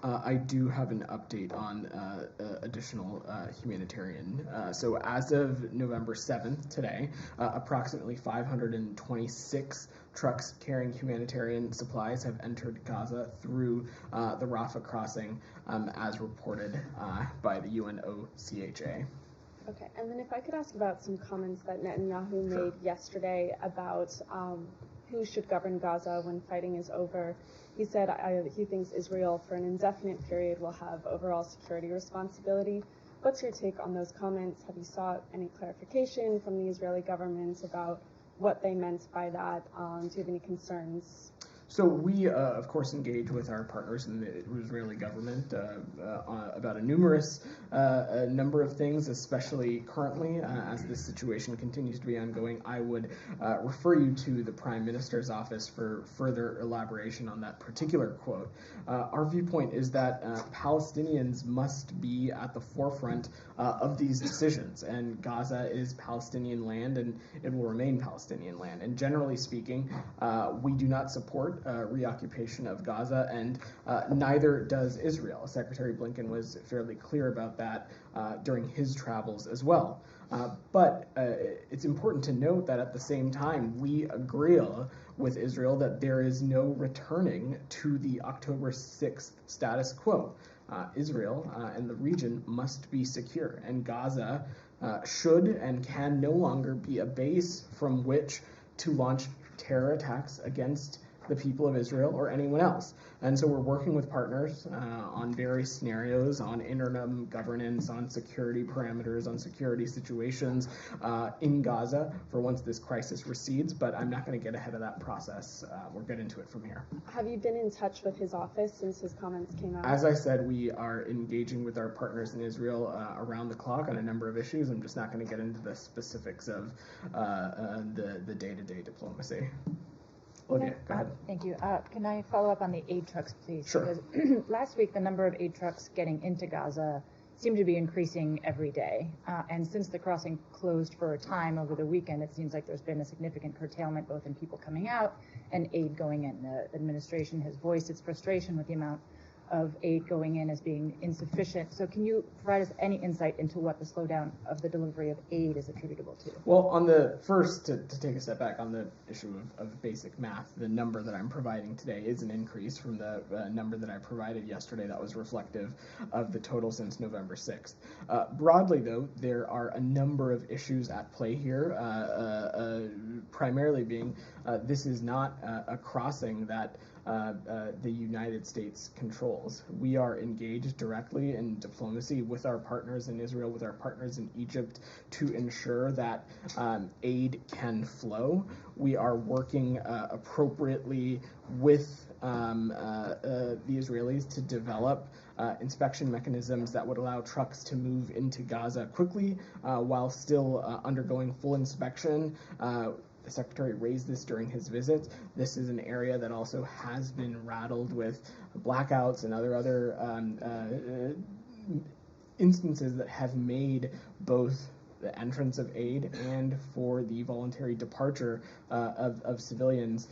I do have an update on additional humanitarian. So as of November 7th, today, approximately 526 trucks carrying humanitarian supplies have entered Gaza through the Rafah crossing, as reported by the UNOCHA. Okay, and then if I could ask about some comments that Netanyahu Sure. made yesterday about who should govern Gaza when fighting is over. He said he thinks Israel, for an indefinite period, will have overall security responsibility. What's your take on those comments? Have you sought any clarification from the Israeli government about what they meant by that? Do you have any concerns? So we, of course, engage with our partners in the Israeli government about a numerous number of things, especially currently as this situation continues to be ongoing. I would refer you to the Prime Minister's office for further elaboration on that particular quote. Our viewpoint is that Palestinians must be at the forefront of these decisions, and Gaza is Palestinian land, and it will remain Palestinian land. And generally speaking, we do not support reoccupation of Gaza, and neither does Israel. Secretary Blinken was fairly clear about that during his travels as well. But it's important to note that at the same time, we agree with Israel that there is no returning to the October 6th status quo. Israel and the region must be secure, and Gaza should and can no longer be a base from which to launch terror attacks against the people of Israel or anyone else. And so we're working with partners on various scenarios, on interim governance, on security parameters, on security situations in Gaza for once this crisis recedes, but I'm not going to get ahead of that process. We'll get into it from here. Have you been in touch with his office since his comments came out? As I said, we are engaging with our partners in Israel around the clock on a number of issues. I'm just not going to get into the specifics of the day-to-day diplomacy. Olivia, go ahead. Thank you. Can I follow up on the aid trucks, please? Sure. Because last week, the number of aid trucks getting into Gaza seemed to be increasing every day. And since the crossing closed for a time over the weekend, it seems like there's been a significant curtailment both in people coming out and aid going in. The administration has voiced its frustration with the amount of aid going in as being insufficient. So can you provide us any insight into what the slowdown of the delivery of aid is attributable to? Well, on the first, to take a step back on the issue of basic math, the number that I'm providing today is an increase from the number that I provided yesterday that was reflective of the total since November 6th. Broadly, though, there are a number of issues at play here, primarily being this is not a crossing that the United States controls. We are engaged directly in diplomacy with our partners in Israel, with our partners in Egypt, to ensure that aid can flow. We are working appropriately with the Israelis to develop inspection mechanisms that would allow trucks to move into Gaza quickly while still undergoing full inspection. The Secretary raised this during his visit. This is an area that also has been rattled with blackouts and other instances that have made both the entrance of aid and for the voluntary departure of civilians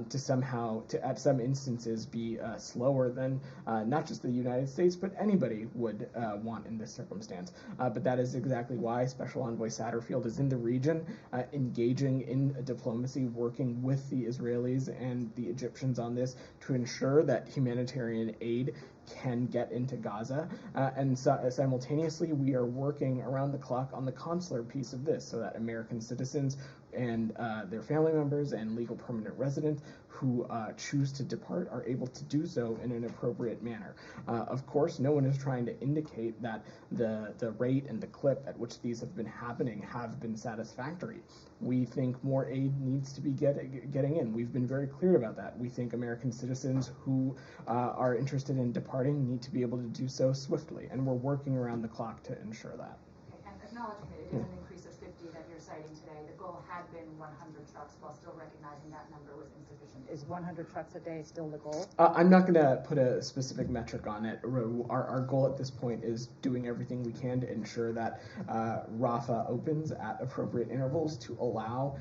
to at some instances be slower than not just the United States, but anybody would want in this circumstance. But that is exactly why Special Envoy Satterfield is in the region, engaging in diplomacy, working with the Israelis and the Egyptians on this to ensure that humanitarian aid can get into Gaza, and simultaneously we are working around the clock on the consular piece of this so that American citizens and their family members and legal permanent residents who choose to depart are able to do so in an appropriate manner. Of course, no one is trying to indicate that the rate and the clip at which these have been happening have been satisfactory. We think more aid needs to be getting in. We've been very clear about that. We think American citizens who are interested in departing need to be able to do so swiftly, and we're working around the clock to ensure that. Okay, and acknowledging that it is an increase of 50 that you're citing today, the goal had been 100 trucks while still recognizing that number was insufficient. Is 100 trucks a day still the goal? I'm not going to put a specific metric on it. Our goal at this point is doing everything we can to ensure that Rafah opens at appropriate intervals to allow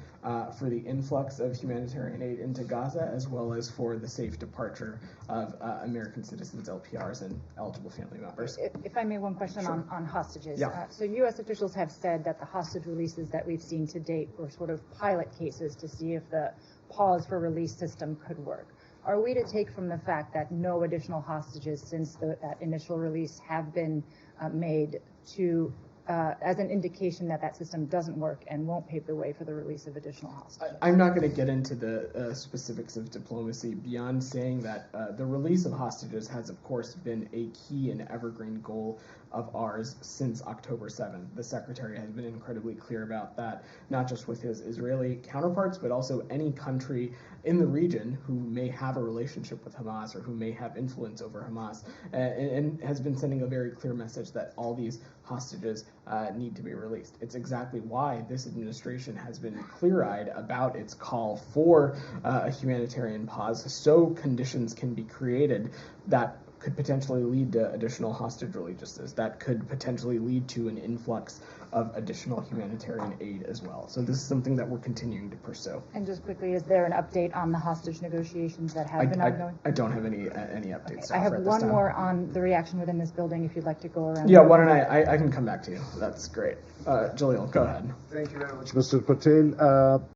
for the influx of humanitarian aid into Gaza, as well as for the safe departure of American citizens, LPRs, and eligible family members. If I may, one question Sure. on hostages. Yeah. So U.S. officials have said that the hostage releases that we've seen to date were sort of pilot cases to see if the pause for release system could work. Are we to take from the fact that no additional hostages since that initial release have been made to as an indication that that system doesn't work and won't pave the way for the release of additional hostages? I'm not going to get into the specifics of diplomacy beyond saying that the release of hostages has, of course, been a key and evergreen goal of ours since October 7th. The Secretary has been incredibly clear about that, not just with his Israeli counterparts, but also any country in the region who may have a relationship with Hamas or who may have influence over Hamas, and has been sending a very clear message that all these hostages need to be released. It's exactly why this administration has been clear-eyed about its call for a humanitarian pause, so conditions can be created that could potentially lead to additional hostage releases, that could potentially lead to an influx of additional humanitarian aid as well. So this is something that we're continuing to pursue. And just quickly, is there an update on the hostage negotiations that have been ongoing? I don't have any updates. Okay. I have at this one time. more on the reaction within this building, if you'd like to go around. Yeah, why don't I can come back to you. That's great. Jaleel, go ahead. Thank you very much, Mr. Patel.